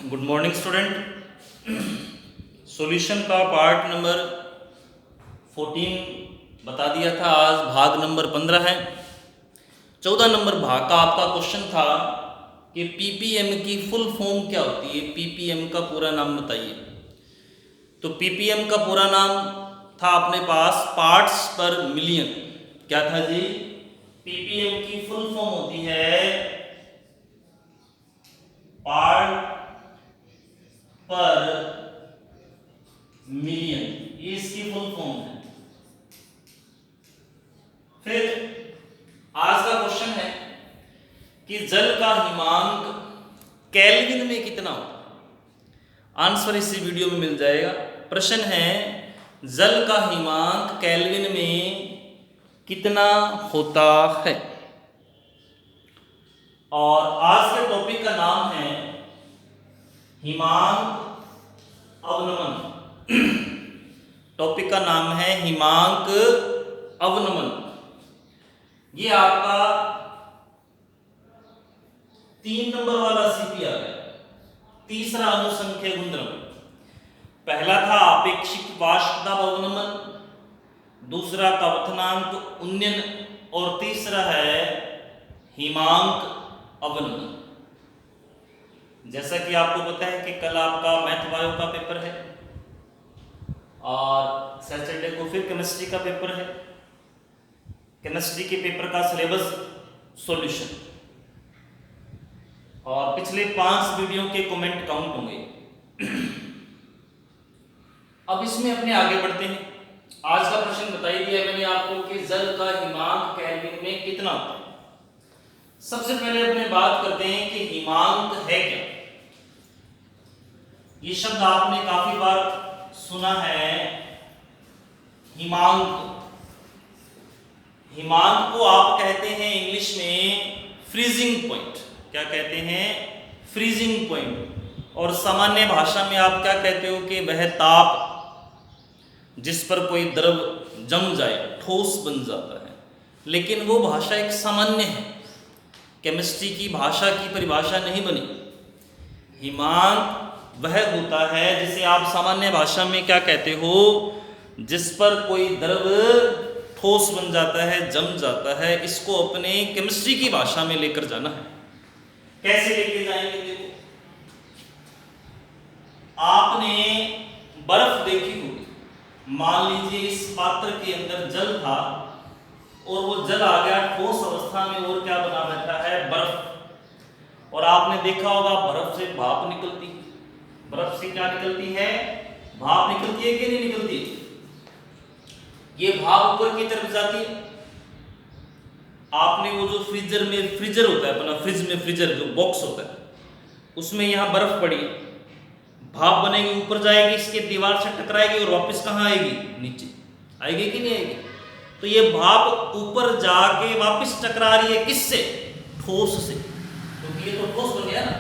Good morning student. Solution का part number 14 बता दिया था। आज भाग नंबर 15 है। 14 नंबर भाग का आपका क्वेश्चन था कि पीपीएम की फुल फॉर्म क्या होती है, पीपीएम का पूरा नाम बताइए। तो पीपीएम का पूरा नाम था अपने पास पार्ट्स पर मिलियन। क्या था जी? पीपीएम की फुल फॉर्म होती है पार्ट पर मिलियन, ये इसकी फुल फॉर्म है। फिर आज का क्वेश्चन है कि जल का हिमांक केल्विन में कितना होता है। आंसर इसी वीडियो में मिल जाएगा। प्रश्न है जल का हिमांक केल्विन में कितना होता है। और आज के टॉपिक का नाम है हिमांक अवनमन। टॉपिक का नाम है हिमांक अवनमन। ये आपका 3 नंबर वाला सीपी आ गया। तीसरा अनुसंख्य गुणधर्म। पहला था अपेक्षित वाष्प दाब अवनमन, दूसरा क्वथनांक उन्नयन और तीसरा है हिमांक अवनमन। जैसा कि आपको पता है कि कल आपका मैथ बायो का पेपर है और सैटरडे को फिर केमिस्ट्री का पेपर है। केमिस्ट्री के पेपर का सिलेबस सॉल्यूशन और पिछले 5 वीडियो के कमेंट काउंट होंगे। अब इसमें अपने आगे बढ़ते हैं। आज का प्रश्न बताई दिया मैंने आपको कि जल का हिमांक केल्विन में कितना होता है। सबसे पहले अपने बात करते हैं कि हिमांक है क्या। ये शब्द आपने काफी बार सुना है, हिमांक। हिमांक को आप कहते हैं इंग्लिश में फ्रीजिंग पॉइंट। क्या कहते हैं? Freezing point. और सामान्य भाषा में आप क्या कहते हो कि वह ताप जिस पर कोई द्रव जम जाए, ठोस बन जाता है। लेकिन वो भाषा एक सामान्य है, केमिस्ट्री की भाषा की परिभाषा नहीं बनी। हिमांक वह होता है जिसे आप सामान्य भाषा में क्या कहते हो, जिस पर कोई द्रव ठोस बन जाता है, जम जाता है। इसको अपने केमिस्ट्री की भाषा में लेकर जाना है। कैसे लेके जाएंगे? देखो, आपने बर्फ देखी होगी। मान लीजिए इस पात्र के अंदर जल था और वो जल आ गया ठोस अवस्था में, और क्या बना बैठा है? बर्फ। और आपने देखा होगा बर्फ से भाप निकलती है। बर्फ से क्या निकलती है? भाप निकलती है कि नहीं निकलती? ये भाप ऊपर की तरफ जाती है। आपने वो जो फ्रीजर होता है अपना, फ्रिज में फ्रीजर जो बॉक्स होता है, उसमें यहां बर्फ पड़ी है, भाप बनेगी, ऊपर जाएगी, इसके दीवार से टकराएगी और वापस कहां आएगी? नीचे आएगी कि नहीं आएगी? तो ये भाप ऊपर जाके वापस टकरा रही है किससे? ठोस से। तो ये तो ठोस बन गया ना।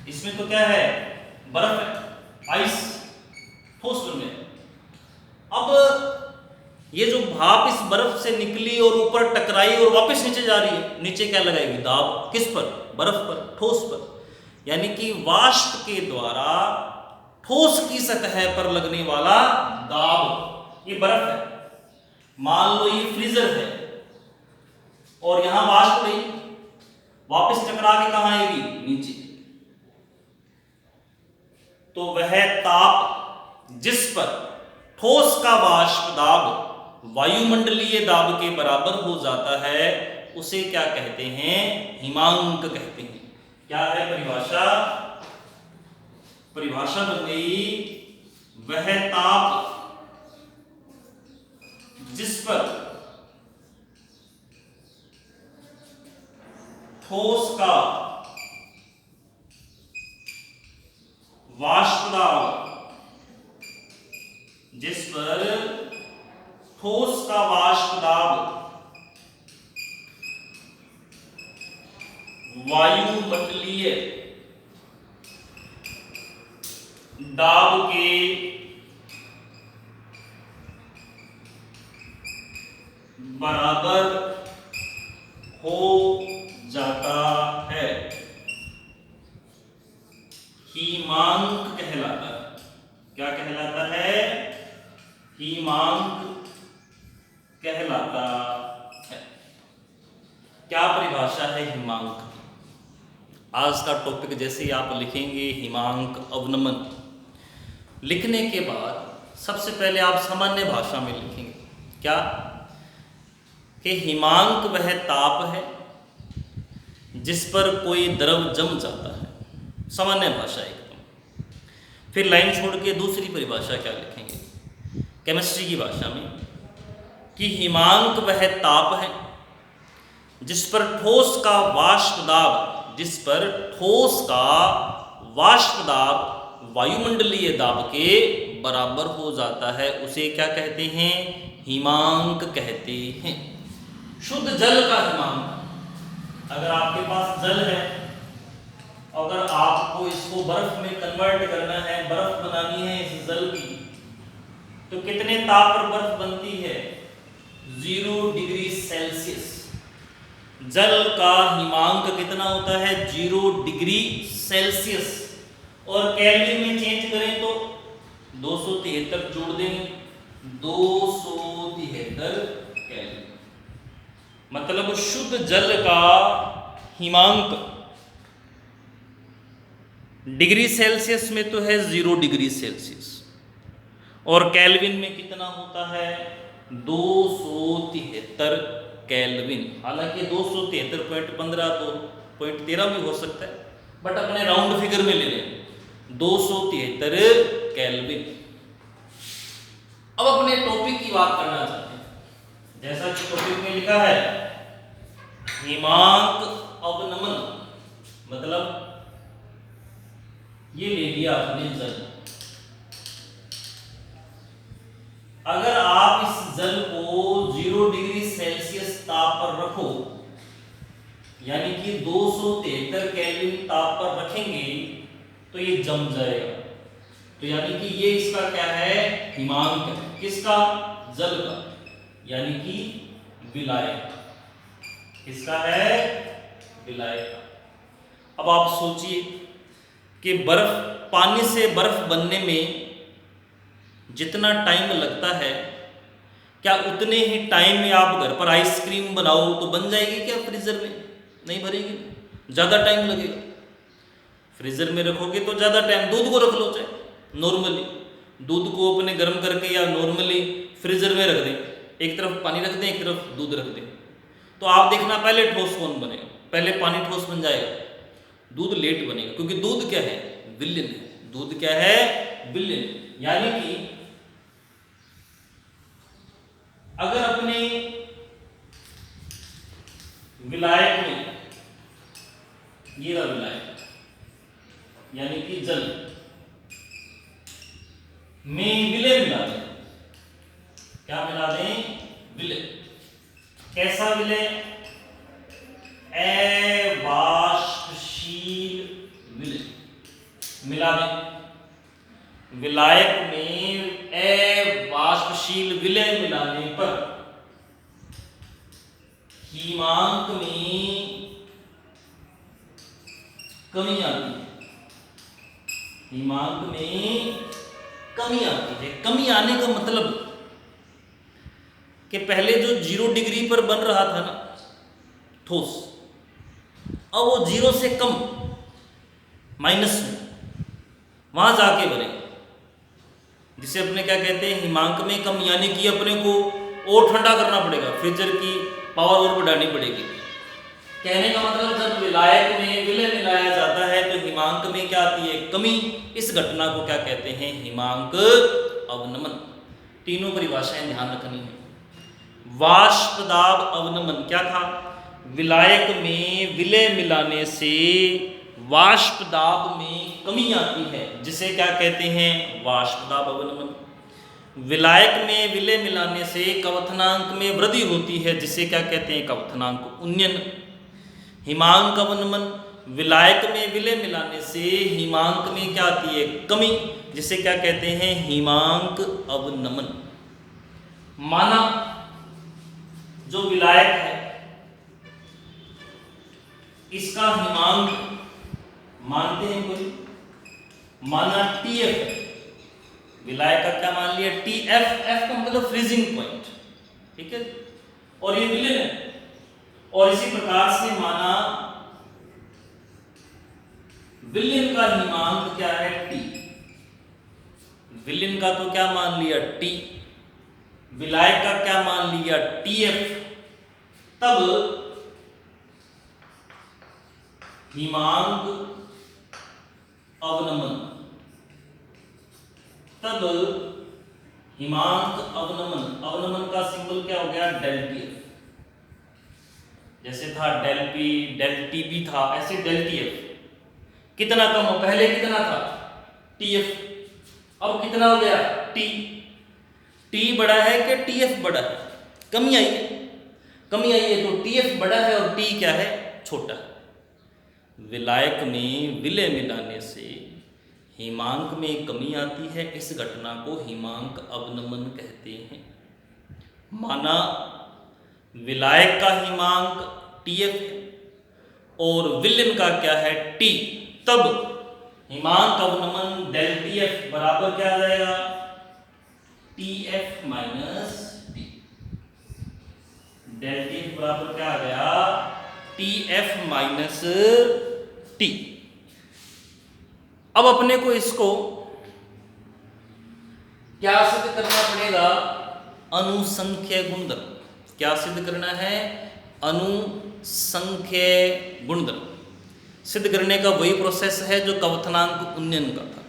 इसमें तो क्या है? बर्फ है, आइस, ठोस बन गया। अब ये जो भाप इस बर्फ से निकली और ऊपर टकराई और वापस नीचे जा रही है, नीचे क्या लगाएगी? दाब। किस पर? बर्फ पर, ठोस पर। यानी कि वाष्प के द्वारा ठोस की सतह पर लगने वाला दाब, ये बर्फ है। मान लो ये फ्रीजर है और यहां वाष्प गई, वापस टकरा के कहां आएगी? नीचे। तो वह ताप जिस पर ठोस का वाष्प दाब वायुमंडलीय दाब के बराबर हो जाता है, उसे क्या कहते हैं? हिमांक कहते हैं। क्या है परिभाषा? परिभाषा बन गई वह ताप जिस पर ठोस का वाष्प दाब, जिस पर ठोस का वाष्प दाब वायुमंडलीय दाब के बराबर हो जाता है। क्या कहलाता है? हिमांक कहलाता है। क्या परिभाषा है हिमांक की? आज का टॉपिक जैसे ही आप लिखेंगे हिमांक अवनमन, लिखने के बाद सबसे पहले आप सामान्य भाषा में लिखेंगे क्या कि हिमांक वह ताप है जिस पर कोई द्रव जम जाता है, सामान्य भाषा एकदम। फिर लाइन छोड़ के दूसरी परिभाषा क्या लिखेंगे केमिस्ट्री की भाषा में कि हिमांक वह ताप है जिस पर ठोस का वाष्प दाब, जिस पर ठोस का वाष्प दाब वायुमंडलीय दाब के बराबर हो जाता है, उसे क्या कहते हैं? हिमांक कहते हैं। शुद्ध जल का हिमांक, अगर आपके पास जल है, अगर आपको इसको बर्फ में कन्वर्ट करना है, बर्फ बनानी है इस जल की, तो कितने ताप पर बर्फ बनती है? 0 डिग्री सेल्सियस। जल का हिमांक कितना होता है? 0 डिग्री सेल्सियस। और केल्विन में चेंज करें तो 273 जोड़ देंगे, 273 केल्विन। मतलब शुद्ध जल का हिमांक डिग्री सेल्सियस में तो है 0 डिग्री सेल्सियस, और केल्विन में कितना होता है? 273 केल्विन। हालांकि 273.15 तो 0.13 भी हो सकता है, बट अपने राउंड फिगर में ले लें 273 केल्विन। अब अपने टॉपिक की बात करना चाहते हैं। जैसा कि टॉपिक में लिखा है हिमांक अवनमन, मतलब ये ले लिया आपने जल। अगर आप इस जल को 0 डिग्री सेल्सियस ताप पर रखो, यानी कि 273 केल्विन ताप पर रखेंगे तो ये जम जाएगा। तो यानी कि ये इसका क्या है? हिमांक है। किसका? जल का, यानी कि विलायक। किसका है? विलायक का। अब आप सोचिए कि बर्फ, पानी से बर्फ बनने में जितना टाइम लगता है, क्या उतने ही टाइम में आप घर पर आइसक्रीम बनाओ तो बन जाएगी क्या फ्रीजर में? नहीं भरेगी, ज़्यादा टाइम लगेगा। फ्रीजर में रखोगे तो ज़्यादा टाइम, दूध को रख लो चाहे नॉर्मली, दूध को अपने गर्म करके या नॉर्मली फ्रीजर में रख दें, एक तरफ पानी रख दें, एक तरफ दूध रख दें, तो आप देखना पहले ठोस कौन बनेगा? पहले पानी ठोस बन जाएगा, दूध लेट बनेगा, क्योंकि दूध क्या है? विलयन है। दूध क्या है? विलयन। यानी कि अगर अपने विलायक में, ये रहा विलायक, यानी कि जल में विलय मिला दें। क्या मिला दें? विलय। कैसा विलय? अवाष्पशील विलय मिला दें। विलायक में अवाष्पशील विलय मिलाने पर हिमांक में कमी आती है। हिमांक में कमी आती है। कमी आने का मतलब कि पहले जो 0 डिग्री पर बन रहा था ना ठोस, अब वो 0 से कम, माइनस में, वहां जाके बने, जिसे अपने क्या कहते हैं? हिमांक में कम। यानी कि अपने को और ठंडा करना पड़ेगा, फ्रीजर की पावर और बढ़ानी पड़ेगी। कहने का मतलब जब विलायक में विलय मिलाया जाता है तो हिमांक में क्या आती है? कमी। इस घटना को क्या कहते हैं? हिमांक अवनमन। तीनों परिभाषाएं ध्यान रखनी है। वाष्प दाब अवनमन क्या था? विलायक में विलय मिलाने से वाष्प दाब में कमी आती है, जिसे क्या कहते हैं? वाष्प दाब अवनमन। विलायक में विलय मिलाने से कवथनांक में वृद्धि होती है, जिसे क्या कहते हैं? कवथनांक उन्नयन। हिमांक अवनमन, विलायक में विलय मिलाने से हिमांक में क्या आती है? कमी, जिसे क्या कहते हैं? हिमांक अवनमन। माना जो विलायक है इसका हिमांक मानते हैं कोई, माना TF है, विलायक का क्या मान लिया टी एफ, एफ का मतलब फ्रीजिंग पॉइंट, ठीक है, और ये विलेन है। और इसी प्रकार से माना विलेन का हिमांक क्या है टी, विलेन का तो क्या मान लिया टी, विलायक का क्या मान लिया टी एफ, तब हिमांक अवनमन, तब हिमांक अवनमन, अवनमन का सिंबल क्या हो गया डेल टी एफ, जैसे था del P del T B था, ऐसे डेल टी एफ कितना कम हो, पहले कितना था टी एफ, अब कितना हो गया टी, टी बड़ा है कि टी एफ बड़ा है, कमी आई है, कमी आई है, तो टी एफ बड़ा है और टी क्या है छोटा है। विलायक में विलय मिलाने से हिमांक में कमी आती है, इस घटना को हिमांक अवनमन कहते हैं। माना विलायक का हिमांक टी एफ है और विलेन का क्या है टी, तब हिमांक अवनमन डेल टी एफ बराबर क्या आ जाएगा T F minus T, del T F बराबर क्या आ गया टी एफ माइनस टी। अब अपने को इसको क्या सिद्ध करना पड़ेगा, अनुसंख्यक गुणधर्म, क्या सिद्ध करना है अनुसंख्यक गुणधर्म सिद्ध करने का वही प्रोसेस है जो कवथनांक उन्नयन का था,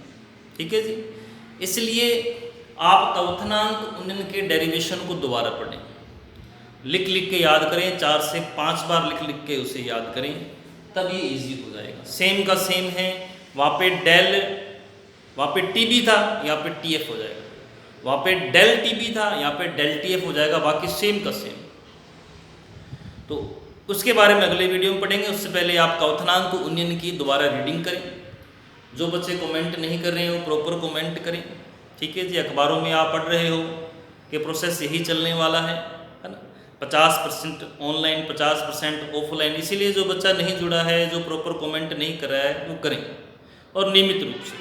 ठीक है जी। इसलिए आप कवथनांक उन्नयन के डेरिवेशन को दोबारा पढ़ें, लिख लिख के याद करें, 4 से 5 बार लिख लिख के उसे याद करें, तब ये इजी हो जाएगा। सेम का सेम है, वहाँ पे डेल, वहाँ पे टी बी था, यहाँ पे टी एफ हो जाएगा, वहाँ पे डेल टी बी था, यहाँ पे डेल टी एफ हो जाएगा, बाकी सेम का सेम। तो उसके बारे में अगले वीडियो में पढ़ेंगे, उससे पहले आप कवथनांक उन्नयन की दोबारा रीडिंग करें। जो बच्चे कमेंट नहीं कर रहे हो प्रॉपर कमेंट करें, ठीक है जी। अखबारों में आप पढ़ रहे हो कि प्रोसेस यही चलने वाला है ना, 50% ऑनलाइन 50% ऑफलाइन, इसीलिए जो बच्चा नहीं जुड़ा है, जो प्रॉपर कमेंट नहीं कर रहा है, वो करें और नियमित रूप से,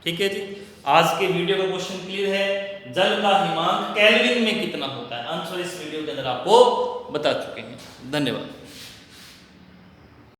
ठीक है जी। आज के वीडियो का क्वेश्चन क्लियर है, जल का हिमांक केल्विन में कितना होता है, आंसर इस वीडियो के अंदर आपको बता चुके हैं। धन्यवाद।